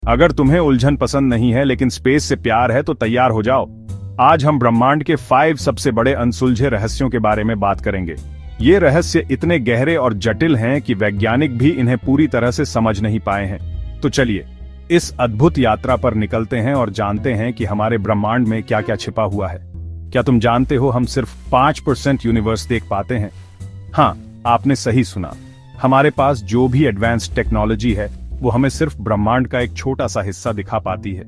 अगर तुम्हें उलझन पसंद नहीं है लेकिन स्पेस से प्यार है तो तैयार हो जाओ। आज हम ब्रह्मांड के 5 सबसे बड़े अनसुलझे रहस्यों के बारे में बात करेंगे। ये रहस्य इतने गहरे और जटिल हैं कि वैज्ञानिक भी इन्हें पूरी तरह से समझ नहीं पाए हैं। तो चलिए इस अद्भुत यात्रा पर निकलते हैं और जानते हैं कि हमारे ब्रह्मांड में क्या क्या छिपा हुआ है। क्या तुम जानते हो हम सिर्फ 5% यूनिवर्स देख पाते हैं? हाँ, आपने सही सुना। हमारे पास जो भी एडवांस्ड टेक्नोलॉजी है वो हमें सिर्फ ब्रह्मांड का एक छोटा सा हिस्सा दिखा पाती है।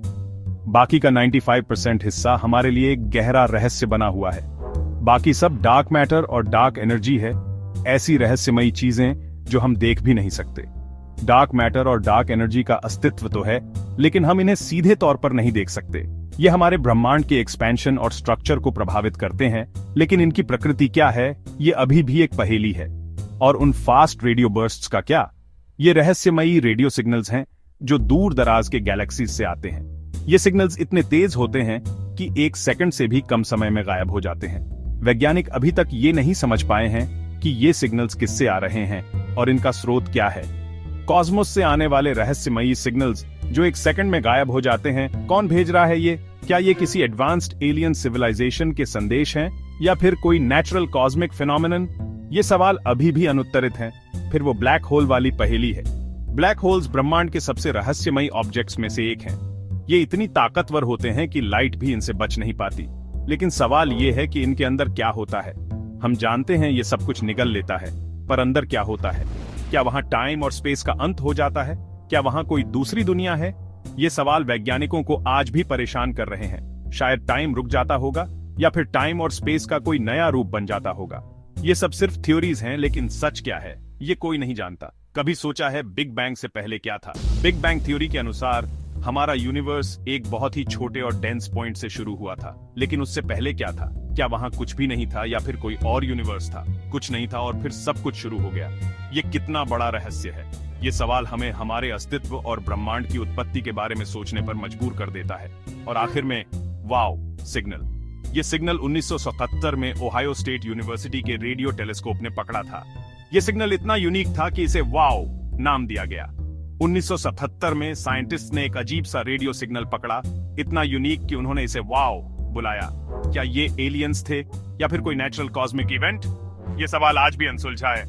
बाकी का 95% हिस्सा हमारे लिए एक गहरा रहस्य बना हुआ है। बाकी सब डार्क मैटर और डार्क एनर्जी है, ऐसी रहस्यमयी चीजें जो हम देख भी नहीं सकते। डार्क मैटर और डार्क एनर्जी का अस्तित्व तो है, लेकिन हम इन्हें सीधे तौर पर नहीं देख सकते। ये हमारे ब्रह्मांड के एक्सपेंशन और स्ट्रक्चर को प्रभावित करते हैं, लेकिन इनकी प्रकृति क्या है ये अभी भी एक पहेली है। और उन फास्ट रेडियो बर्स्ट्स का क्या? ये रहस्यमयी रेडियो सिग्नल्स हैं जो दूर दराज के गैलेक्सीज से आते हैं। ये सिग्नल्स इतने तेज होते हैं कि 1 सेकंड से भी कम समय में गायब हो जाते हैं। वैज्ञानिक अभी तक ये नहीं समझ पाए हैं कि ये सिग्नल्स किससे आ रहे हैं और इनका स्रोत क्या है। कॉस्मोस से आने वाले रहस्यमयी सिग्नल्स जो 1 सेकंड में गायब हो जाते हैं, कौन भेज रहा है ये? क्या ये किसी एडवांस्ड एलियन सिविलाइजेशन के संदेश हैं या फिर कोई नेचुरल कॉस्मिक फिनोमिनन? ये सवाल अभी भी अनुत्तरित हैं। फिर वो ब्लैक होल वाली पहेली है। ब्लैक होल्स ब्रह्मांड के सबसे रहस्यमयी ऑब्जेक्ट्स में से एक हैं। ये इतनी ताकतवर होते हैं कि लाइट भी इनसे बच नहीं पाती। लेकिन सवाल ये है कि इनके अंदर क्या होता है। हम जानते हैं ये सब कुछ निगल लेता है, पर अंदर क्या होता है? क्या वहां टाइम और स्पेस का अंत हो जाता है? क्या वहां कोई दूसरी दुनिया है? ये सवाल वैज्ञानिकों को आज भी परेशान कर रहे हैं। शायद टाइम रुक जाता होगा या फिर टाइम और स्पेस का कोई नया रूप बन जाता होगा। ये सब सिर्फ थ्योरीज हैं, लेकिन सच क्या है ये कोई नहीं जानता। कभी सोचा है बिग बैंग से पहले क्या था? बिग बैंग थ्योरी के अनुसार हमारा यूनिवर्स एक बहुत ही छोटे और डेंस पॉइंट से शुरू हुआ था, लेकिन उससे पहले क्या था? क्या वहां कुछ भी नहीं था या फिर कोई और यूनिवर्स था? कुछ नहीं था और फिर सब कुछ शुरू हो गया। ये कितना बड़ा रहस्य है। ये सवाल हमें हमारे अस्तित्व और ब्रह्मांड की उत्पत्ति के बारे में सोचने पर मजबूर कर देता है। और आखिर में वाओ सिग्नल। ये सिग्नल 1977 में ओहायो स्टेट यूनिवर्सिटी के रेडियो टेलीस्कोप ने पकड़ा था। ये सिग्नल इतना यूनिक था कि इसे वाओ नाम दिया गया। 1977 में साइंटिस्ट ने एक अजीब सा रेडियो सिग्नल पकड़ा, इतना यूनिक कि उन्होंने इसे वाओ बुलाया। क्या ये एलियंस थे या फिर कोई नेचुरल कॉस्मिक इवेंट? ये सवाल आज भी अनसुलझा है।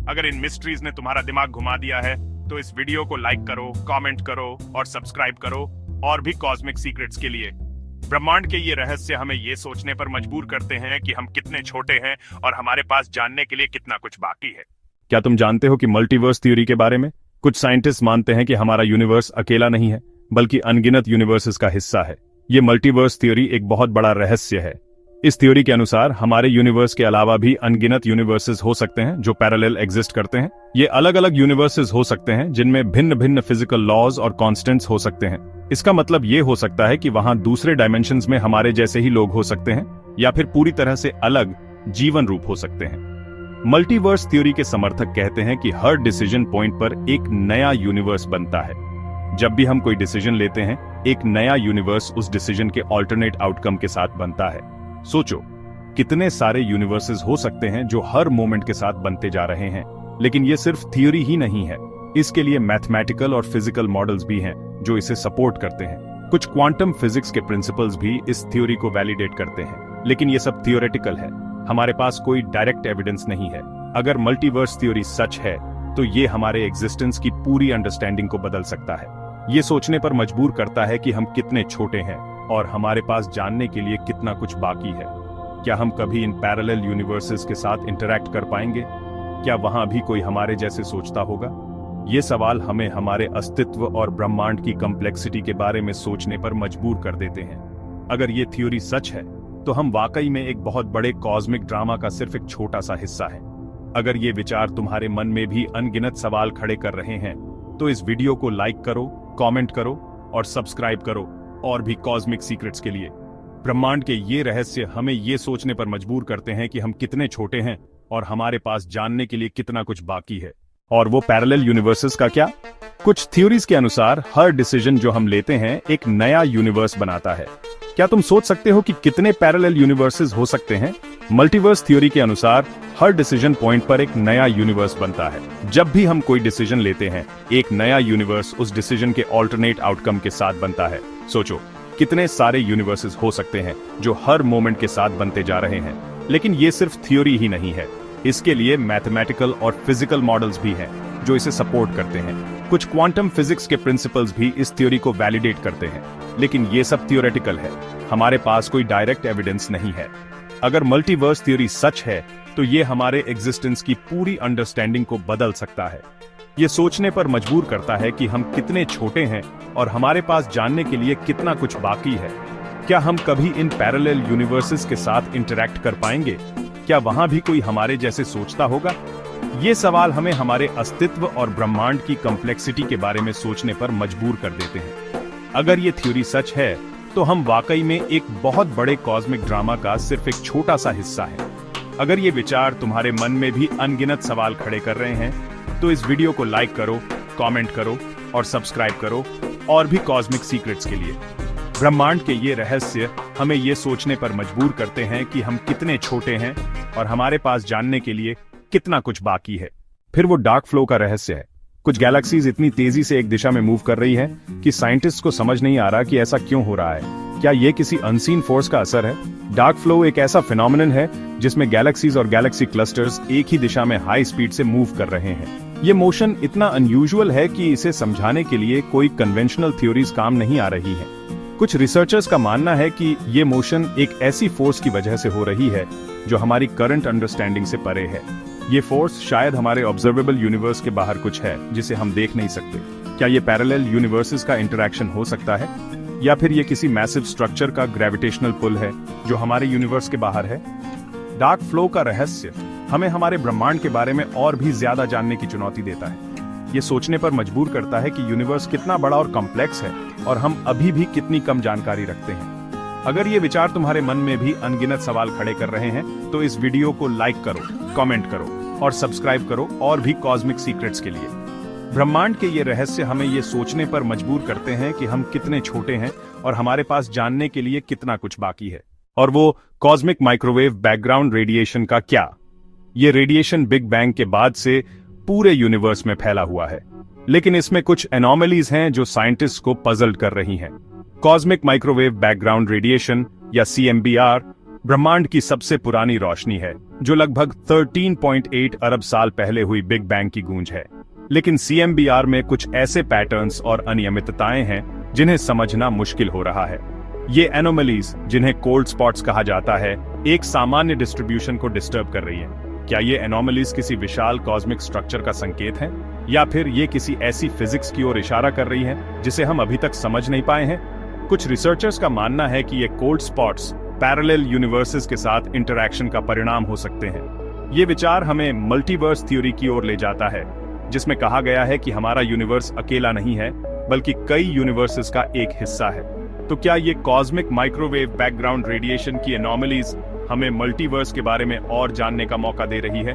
अगर इन मिस्ट्रीज ने तुम्हारा दिमाग घुमा दिया है तो इस वीडियो को लाइक करो, कमेंट करो और सब्सक्राइब करो और भी कॉस्मिक सीक्रेट्स के लिए। ब्रह्मांड के ये रहस्य हमें ये सोचने पर मजबूर करते हैं कि हम कितने छोटे हैं और हमारे पास जानने के लिए कितना कुछ बाकी है। क्या तुम जानते हो कि मल्टीवर्स थ्योरी के बारे में? कुछ साइंटिस्ट मानते हैं कि हमारा यूनिवर्स अकेला नहीं है, बल्कि अनगिनत यूनिवर्सेस का हिस्सा है। ये मल्टीवर्स थ्योरी एक बहुत बड़ा रहस्य है। इस थ्योरी के अनुसार हमारे यूनिवर्स के अलावा भी अनगिनत यूनिवर्सेस हो सकते हैं जो पैरेलल एग्जिस्ट करते हैं। ये अलग अलग यूनिवर्सेस हो सकते हैं जिनमें भिन्न भिन्न फिजिकल लॉज और कॉन्स्टेंट्स हो सकते हैं। इसका मतलब ये हो सकता है कि वहां दूसरे डायमेंशंस में हमारे जैसे ही लोग हो सकते हैं या फिर पूरी तरह से अलग जीवन रूप हो सकते हैं। मल्टीवर्स थ्योरी के समर्थक कहते हैं कि हर डिसीजन पॉइंट पर एक नया यूनिवर्स बनता है। जब भी हम कोई डिसीजन लेते हैं, एक नया यूनिवर्स उस डिसीजन के ऑल्टरनेट आउटकम के साथ बनता है। सोचो, कितने सारे यूनिवर्सेस हो सकते हैं जो हर मोमेंट के साथ बनते जा रहे हैं। लेकिन ये सिर्फ थ्योरी ही नहीं है, इसके लिए मैथमेटिकल और फिजिकल मॉडल्स भी हैं जो इसे सपोर्ट करते हैं। कुछ क्वांटम फिजिक्स के प्रिंसिपल्स भी इस थ्योरी को वैलिडेट करते हैं, लेकिन ये सब थियोरेटिकल है। हमारे पास कोई डायरेक्ट एविडेंस नहीं है। अगर मल्टीवर्स थ्योरी सच है तो ये हमारे एग्जिस्टेंस की पूरी अंडरस्टैंडिंग को बदल सकता है। ये सोचने पर मजबूर करता है कि हम कितने छोटे हैं और हमारे पास जानने के लिए कितना कुछ बाकी है। क्या हम कभी इन पैरेलल यूनिवर्सेस के साथ इंटरैक्ट कर पाएंगे? क्या वहां भी कोई हमारे जैसे सोचता होगा? ये सवाल हमें हमारे अस्तित्व और ब्रह्मांड की कॉम्प्लेक्सिटी के बारे में सोचने पर मजबूर कर देते हैं। अगर ये थ्योरी सच है तो हम वाकई में एक बहुत बड़े कॉस्मिक ड्रामा का सिर्फ एक छोटा सा हिस्सा है। अगर ये विचार तुम्हारे मन में भी अनगिनत सवाल खड़े कर रहे हैं तो इस वीडियो को लाइक करो, कमेंट करो और सब्सक्राइब करो और भी कॉस्मिक सीक्रेट्स के लिए। ब्रह्मांड के ये रहस्य हमें ये सोचने पर मजबूर करते हैं कि हम कितने छोटे हैं और हमारे पास जानने के लिए कितना कुछ बाकी है। और वो पैरेलल यूनिवर्सेस का क्या? कुछ थ्योरीज के अनुसार हर डिसीजन जो हम लेते हैं एक नया यूनिवर्स बनाता है। क्या तुम सोच सकते हो कि कितने पैरेलल यूनिवर्सेस हो सकते हैं? मल्टीवर्स थ्योरी के अनुसार हर डिसीजन पॉइंट पर एक नया यूनिवर्स बनता है। जब भी हम कोई डिसीजन लेते हैं, एक नया यूनिवर्स उस डिसीजन के ऑल्टरनेट आउटकम के साथ बनता है। सोचो, कितने सारे यूनिवर्सेस हो सकते हैं जो हर मोमेंट के साथ बनते जा रहे हैं। लेकिन ये सिर्फ थ्योरी ही नहीं है, इसके लिए मैथमेटिकल और फिजिकल मॉडल्स भी हैं जो इसे सपोर्ट करते हैं। कुछ क्वांटम फिजिक्स के प्रिंसिपल्स भी इस थ्योरी को वैलिडेट करते हैं, लेकिन ये सब थियोरेटिकल है। हमारे पास कोई डायरेक्ट एविडेंस नहीं है। अगर मल्टीवर्स थ्योरी सच है तो ये हमारे एग्जिस्टेंस की पूरी अंडरस्टैंडिंग को बदल सकता है। ये सोचने पर मजबूर करता है कि हम कितने छोटे हैं और हमारे पास जानने के लिए कितना कुछ बाकी है। क्या हम कभी इन पैरेलल यूनिवर्सेस के साथ इंटरैक्ट कर पाएंगे? क्या वहां भी कोई हमारे जैसे सोचता होगा? ये सवाल हमें हमारे अस्तित्व और ब्रह्मांड की कॉम्प्लेक्सिटी के बारे में सोचने पर मजबूर कर देते हैं। अगर ये थ्योरी सच है तो हम वाकई में एक बहुत बड़े कॉस्मिक ड्रामा का सिर्फ एक छोटा सा हिस्सा है। अगर ये विचार तुम्हारे मन में भी अनगिनत सवाल खड़े कर रहे हैं तो इस वीडियो को लाइक करो, कमेंट करो और सब्सक्राइब करो और भी कॉस्मिक सीक्रेट्स के लिए। ब्रह्मांड के ये रहस्य हमें ये सोचने पर मजबूर करते हैं कि हम कितने छोटे हैं और हमारे पास जानने के लिए कितना कुछ बाकी है। फिर वो डार्क फ्लो का रहस्य है। कुछ गैलेक्सीज इतनी तेजी से एक दिशा में मूव कर रही है कि साइंटिस्ट को समझ नहीं आ रहा कि ऐसा क्यों हो रहा है। क्या ये किसी अनसीन फोर्स का असर है? डार्क फ्लो एक ऐसा फिनोमिनन है जिसमें गैलेक्सीज और गैलेक्सी क्लस्टर्स एक ही दिशा में हाई स्पीड से मूव कर रहे हैं। ये मोशन इतना अनयूजुअल है कि इसे समझाने के लिए कोई कन्वेंशनल थ्योरीज काम नहीं आ रही है। कुछ रिसर्चर्स का मानना है कि ये मोशन एक ऐसी फोर्स की वजह से हो रही है जो हमारी करंट अंडरस्टैंडिंग से परे है। ये फोर्स शायद हमारे ऑब्जर्वेबल यूनिवर्स के बाहर कुछ है जिसे हम देख नहीं सकते। क्या ये पैरेलल यूनिवर्सेस का इंटरैक्शन हो सकता है, या फिर ये किसी मैसिव स्ट्रक्चर का ग्रेविटेशनल पुल है जो हमारे यूनिवर्स के बाहर है? डार्क फ्लो का रहस्य हमें हमारे ब्रह्मांड के बारे में और भी ज्यादा जानने की चुनौती देता है। ये सोचने पर मजबूर करता है कि यूनिवर्स कितना बड़ा और कॉम्प्लेक्स है और हम अभी भी कितनी कम जानकारी रखते हैं। अगर ये विचार तुम्हारे मन में भी अनगिनत सवाल खड़े कर रहे हैं तो इस वीडियो को लाइक करो, कमेंट करो और सब्सक्राइब करो और भी कॉस्मिक सीक्रेट्स के लिए। ब्रह्मांड के ये रहस्य हमें ये सोचने पर मजबूर करते हैं कि हम कितने छोटे हैं और हमारे पास जानने के लिए कितना कुछ बाकी है। और वो कॉस्मिक माइक्रोवेव बैकग्राउंड रेडिएशन का क्या? ये रेडिएशन बिग बैंग के बाद से पूरे यूनिवर्स में फैला हुआ है, लेकिन इसमें कुछ एनोमलीज हैं जो साइंटिस्ट को पजल कर रही हैं। कॉस्मिक माइक्रोवेव बैकग्राउंड रेडिएशन या CMBR ब्रह्मांड की सबसे पुरानी रोशनी है जो लगभग 13.8 अरब साल पहले हुई बिग बैंग की गूंज है। लेकिन CMBR में कुछ ऐसे पैटर्न्स और अनियमितताएं हैं जिन्हें समझना मुश्किल हो रहा है। ये एनोमलीज, जिन्हें कोल्ड स्पॉट्स कहा जाता है, एक सामान्य डिस्ट्रीब्यूशन को डिस्टर्ब कर रही हैं। क्या ये एनोमलीज किसी विशाल कॉस्मिक स्ट्रक्चर का संकेत हैं, या फिर ये किसी ऐसी फिजिक्स की ओर इशारा कर रही हैं जिसे हम अभी तक समझ नहीं पाए हैं? कुछ रिसर्चर्स का मानना है कि ये कोल्ड स्पॉट्स पैरेलल यूनिवर्सेस के साथ इंटरैक्शन का परिणाम हो सकते हैं। ये विचार हमें मल्टीवर्स थ्योरी की ओर ले जाता है, जिसमें कहा गया है कि हमारा यूनिवर्स अकेला नहीं है बल्कि कई यूनिवर्सेस का एक हिस्सा है। तो क्या ये कॉस्मिक माइक्रोवेव बैकग्राउंड रेडिएशन की एनोमलीज हमें मल्टीवर्स के बारे में और जानने का मौका दे रही है?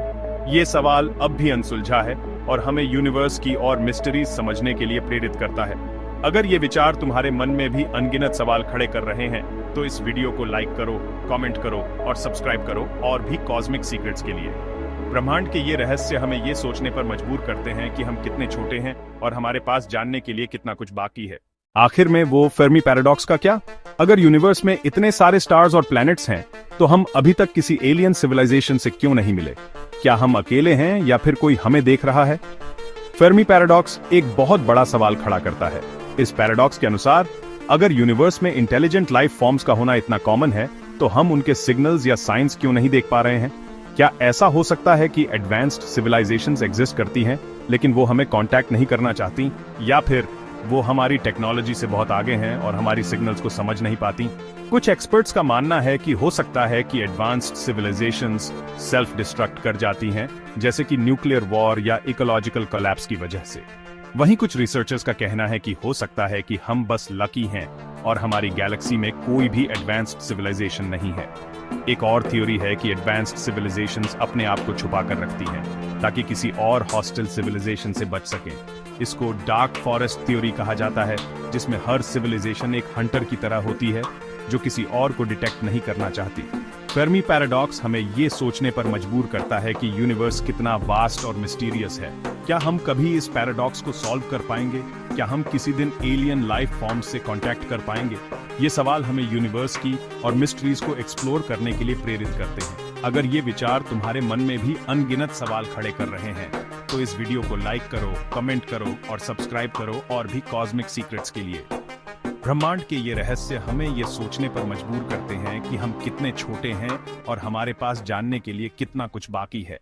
ये सवाल अब भी अनसुलझा है और हमें यूनिवर्स की और मिस्टरीज समझने के लिए प्रेरित करता है। अगर ये विचार तुम्हारे मन में भी अनगिनत सवाल खड़े कर रहे हैं तो इस वीडियो को लाइक करो, कमेंट करो और सब्सक्राइब करो और भी कॉस्मिक सीक्रेट्स के लिए। ब्रह्मांड के ये रहस्य हमें ये सोचने पर मजबूर करते हैं कि हम कितने छोटे हैं और हमारे पास जानने के लिए कितना कुछ बाकी है। आखिर में वो फेर्मी पैराडॉक्स का क्या? अगर यूनिवर्स में इतने सारे स्टार्स और प्लैनेट्स हैं तो हम अभी तक किसी एलियन सिविलाइजेशन से क्यों नहीं मिले? क्या हम अकेले हैं या फिर कोई हमें देख रहा है? फेर्मी पैराडॉक्स एक बहुत बड़ा सवाल खड़ा करता है। इस पैराडॉक्स के अनुसार अगर यूनिवर्स में इंटेलिजेंट लाइफ फॉर्म्स का होना इतना कॉमन है तो हम उनके सिग्नल्स या साइंस क्यों नहीं देख पा रहे हैं? क्या ऐसा हो सकता है कि एडवांस्ड सिविलाइजेशंस एग्जिस्ट करती हैं लेकिन वो हमें कांटेक्ट नहीं करना चाहती, या फिर वो हमारी टेक्नोलॉजी से बहुत आगे हैं और हमारी सिग्नल्स को समझ नहीं पाती? कुछ एक्सपर्ट्स का मानना है कि हो सकता है कि एडवांस्ड सिविलाइजेशंस सेल्फ डिस्ट्रक्ट कर जाती हैं, जैसे कि न्यूक्लियर वॉर या इकोलॉजिकल कोलैप्स की वजह से। वहीं कुछ रिसर्चर्स का कहना है कि हो सकता है कि हम बस लकी हैं और हमारी गैलेक्सी में कोई भी एडवांस्ड सिविलाइजेशन नहीं है। एक और थ्योरी है कि एडवांस्ड सिविलाइजेशंस अपने आप को छुपा कर रखती हैं ताकि किसी और हॉस्टाइल सिविलाइजेशन से बच सकें। इसको डार्क फॉरेस्ट थ्योरी कहा जाता है, जिसमें हर सिविलाइजेशन एक हंटर की तरह होती है जो किसी और को डिटेक्ट नहीं करना चाहती। फर्मी पैराडॉक्स हमें ये सोचने पर मजबूर करता है कि यूनिवर्स कितना वास्ट और मिस्टीरियस है। क्या हम कभी इस पैराडॉक्स को सॉल्व कर पाएंगे? क्या हम किसी दिन एलियन लाइफ फॉर्म से कांटेक्ट कर पाएंगे? ये सवाल हमें यूनिवर्स की और मिस्ट्रीज को एक्सप्लोर करने के लिए प्रेरित करते हैं। अगर ये विचार तुम्हारे मन में भी अनगिनत सवाल खड़े कर रहे हैं तो इस वीडियो को लाइक करो, कमेंट करो और सब्सक्राइब करो और भी कॉस्मिक सीक्रेट्स के लिए। ब्रह्मांड के ये रहस्य हमें ये सोचने पर मजबूर करते हैं कि हम कितने छोटे हैं और हमारे पास जानने के लिए कितना कुछ बाकी है।